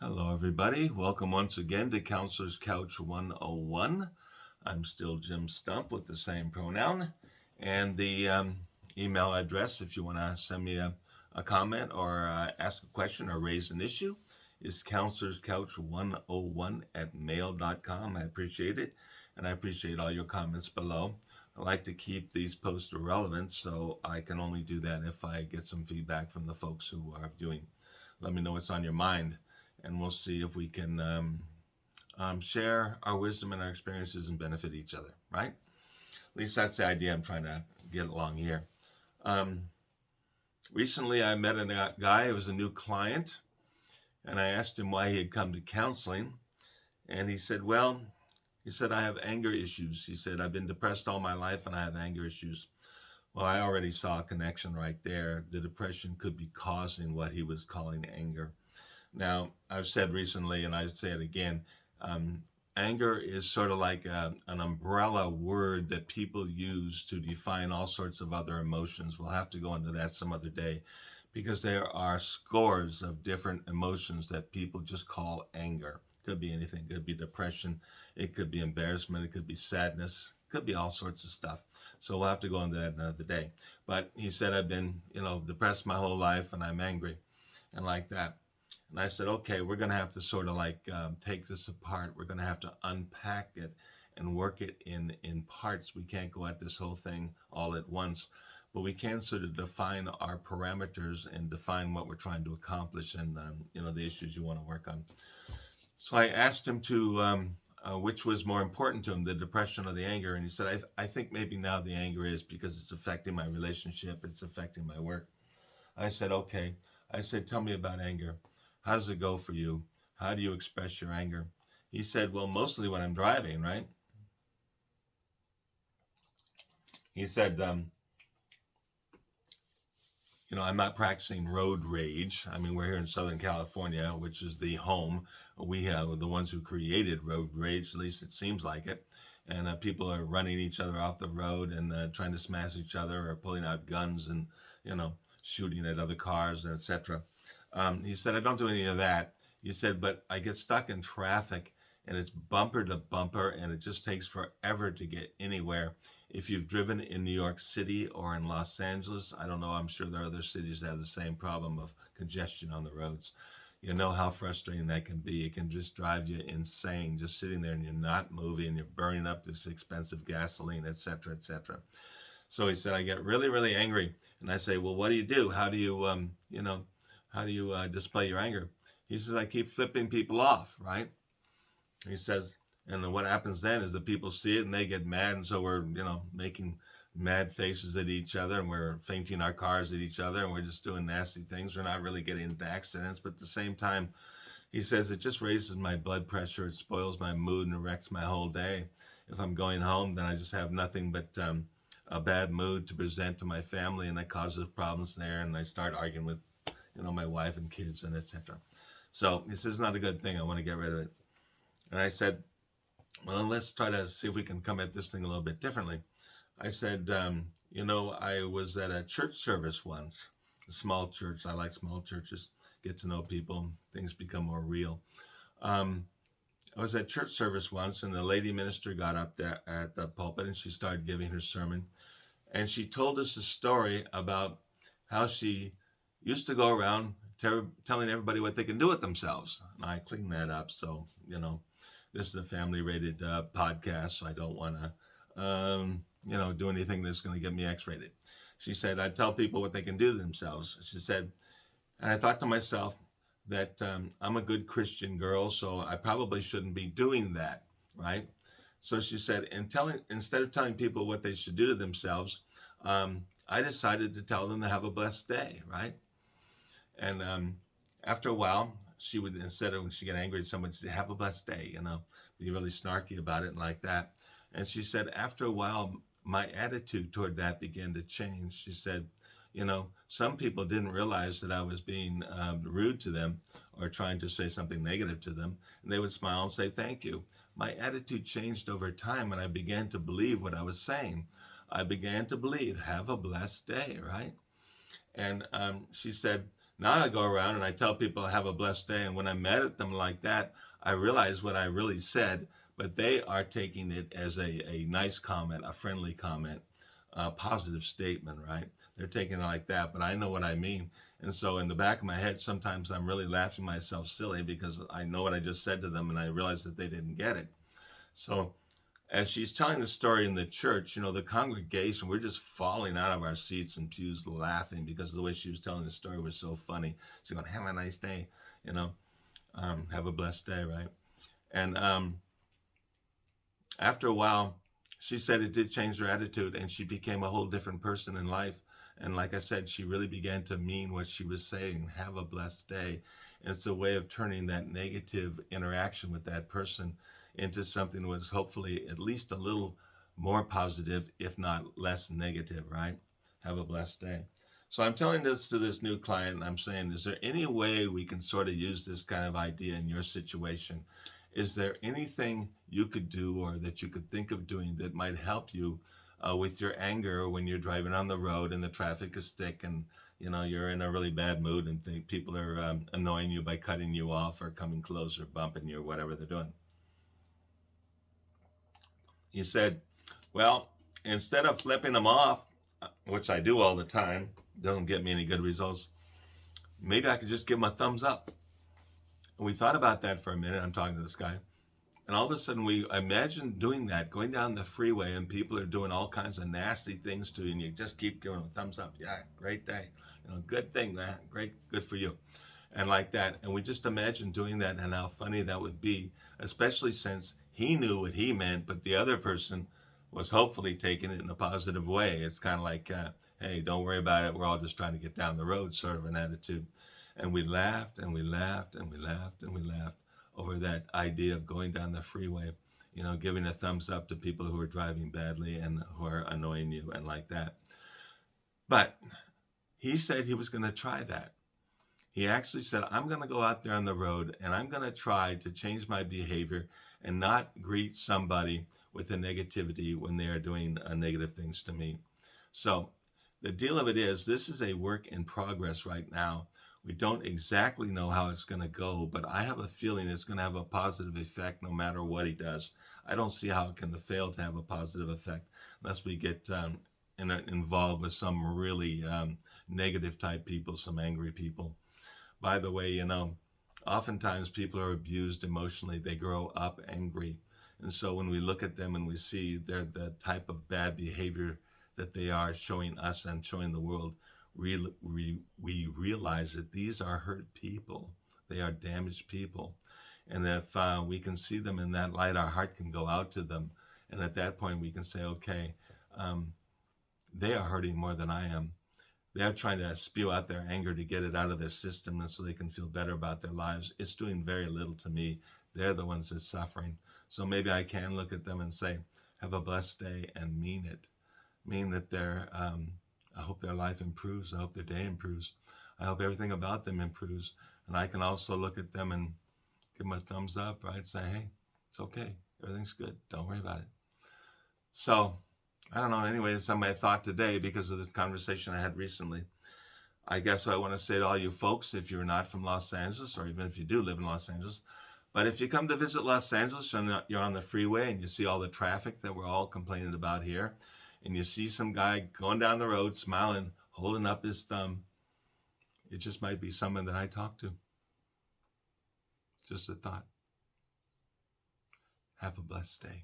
Hello, everybody. Welcome once again to Counselor's Couch 101. I'm still Jim Stump with the same pronoun. And the email address, if you want to send me a comment or ask a question or raise an issue, is counselorscouch101 at mail.com. I appreciate it. And I appreciate all your comments below. I like to keep these posts relevant, so I can only do that if I get some feedback from the folks who are viewing. Let me know what's on your mind, and we'll see if we can share our wisdom and our experiences and benefit each other, right? At least that's the idea I'm trying to get along here. Recently, I met a guy who was a new client, and I asked him why he had come to counseling. And he said, I have anger issues. He said, I've been depressed all my life and I have anger issues. Well, I already saw a connection right there. The depression could be causing what he was calling anger. Now, I've said recently, and I say it again, anger is sort of like an umbrella word that people use to define all sorts of other emotions. We'll have to go into that some other day because there are scores of different emotions that people just call anger. Could be anything. It could be depression. It could be embarrassment. It could be sadness. It could be all sorts of stuff. So we'll have to go into that another day. But he said, I've been, depressed my whole life and I'm angry and like that. And I said, okay, we're going to have to sort of take this apart. We're going to have to unpack it and work it in parts. We can't go at this whole thing all at once, but we can sort of define our parameters and define what we're trying to accomplish and, the issues you want to work on. So I asked him to, which was more important to him, the depression or the anger. And he said, I think maybe now the anger is because it's affecting my relationship. It's affecting my work. I said, okay. I said, tell me about anger. How does it go for you? How do you express your anger? He said, well, mostly when I'm driving, right? He said, I'm not practicing road rage. I mean, we're here in Southern California, which is the home. We have the ones who created road rage, at least it seems like it. And people are running each other off the road and trying to smash each other or pulling out guns and, shooting at other cars, and etc. He said, I don't do any of that. He said, but I get stuck in traffic and it's bumper to bumper and it just takes forever to get anywhere. If you've driven in New York City or in Los Angeles, I don't know, I'm sure there are other cities that have the same problem of congestion on the roads. You know how frustrating that can be. It can just drive you insane, just sitting there and you're not moving, you're burning up this expensive gasoline, etc., etc. So he said, I get really, really angry. And I say, well, what do you do? How do you, display your anger? He says, I keep flipping people off, right? He says, and then what happens then is the people see it and they get mad. And so we're, making mad faces at each other and we're fainting our cars at each other and we're just doing nasty things. We're not really getting into accidents. But at the same time, he says, it just raises my blood pressure. It spoils my mood and wrecks my whole day. If I'm going home, then I just have nothing but a bad mood to present to my family, and that causes problems there. And I start arguing with, my wife and kids and etc. So he says, not a good thing. I want to get rid of it. And I said, well, let's try to see if we can come at this thing a little bit differently. I said, I was at a church service once, a small church. I like small churches, get to know people, things become more real. I was at church service once, and the lady minister got up there at the pulpit, and she started giving her sermon. And she told us a story about how she used to go around telling everybody what they can do with themselves. And I cleaned that up. So, this is a family rated podcast. So I don't want to, do anything that's going to get me X-rated. She said, I tell people what they can do to themselves. She said, and I thought to myself that I'm a good Christian girl, so I probably shouldn't be doing that, right? So she said, instead of telling people what they should do to themselves, I decided to tell them to have a blessed day, right? And after a while, she would, instead of when she get angry at someone, she'd say, have a blessed day, be really snarky about it and like that. And she said, after a while, my attitude toward that began to change. She said, some people didn't realize that I was being rude to them or trying to say something negative to them. And they would smile and say, thank you. My attitude changed over time and I began to believe what I was saying. I began to believe, have a blessed day, right? And she said, Now I go around and I tell people have a blessed day. And when I'm mad at them like that, I realize what I really said, but they are taking it as a nice comment, a friendly comment, a positive statement, right? They're taking it like that, but I know what I mean. And so in the back of my head, sometimes I'm really laughing myself silly because I know what I just said to them and I realize that they didn't get it. So as she's telling the story in the church, the congregation, we're just falling out of our seats and pews laughing because the way she was telling the story was so funny. She's going, have a nice day, have a blessed day, right? And after a while, she said it did change her attitude and she became a whole different person in life. And like I said, she really began to mean what she was saying, have a blessed day. And it's a way of turning that negative interaction with that person into something that was hopefully at least a little more positive, if not less negative, right? Have a blessed day. So I'm telling this to this new client, and I'm saying, is there any way we can sort of use this kind of idea in your situation? Is there anything you could do or that you could think of doing that might help you with your anger when you're driving on the road and the traffic is thick and you're in a really bad mood and think people are annoying you by cutting you off or coming close or bumping you or whatever they're doing? He said, well, instead of flipping them off, which I do all the time, doesn't get me any good results, maybe I could just give them a thumbs up. And we thought about that for a minute. I'm talking to this guy. And all of a sudden, we imagine doing that, going down the freeway, and people are doing all kinds of nasty things to you, and you just keep giving them a thumbs up. Yeah, great day. Good thing, man. Great, good for you. And like that. And we just imagine doing that and how funny that would be, especially since he knew what he meant, but the other person was hopefully taking it in a positive way. It's kind of like, hey, don't worry about it. We're all just trying to get down the road, sort of an attitude. And we laughed and we laughed and we laughed and we laughed over that idea of going down the freeway, giving a thumbs up to people who are driving badly and who are annoying you and like that. But he said he was going to try that. He actually said, I'm going to go out there on the road and I'm going to try to change my behavior and not greet somebody with a negativity when they are doing negative things to me. So the deal of it is, this is a work in progress right now. We don't exactly know how it's going to go, but I have a feeling it's going to have a positive effect no matter what he does. I don't see how it can fail to have a positive effect unless we get involved with some really negative type people, some angry people. By the way, oftentimes people are abused emotionally. They grow up angry. And so when we look at them and we see they're the type of bad behavior that they are showing us and showing the world, we realize that these are hurt people. They are damaged people. And if we can see them in that light, our heart can go out to them. And at that point, we can say, okay, they are hurting more than I am. They're trying to spew out their anger to get it out of their system and so they can feel better about their lives. It's doing very little to me. They're the ones that's suffering. So maybe I can look at them and say, have a blessed day, and mean it. Mean that I hope their life improves. I hope their day improves. I hope everything about them improves. And I can also look at them and give them a thumbs up, right? Say, hey, it's okay. Everything's good. Don't worry about it. So, I don't know. Anyway, it's on my thought today because of this conversation I had recently. I guess what I want to say to all you folks, if you're not from Los Angeles, or even if you do live in Los Angeles, but if you come to visit Los Angeles and you're on the freeway and you see all the traffic that we're all complaining about here, and you see some guy going down the road smiling, holding up his thumb, it just might be someone that I talk to. Just a thought. Have a blessed day.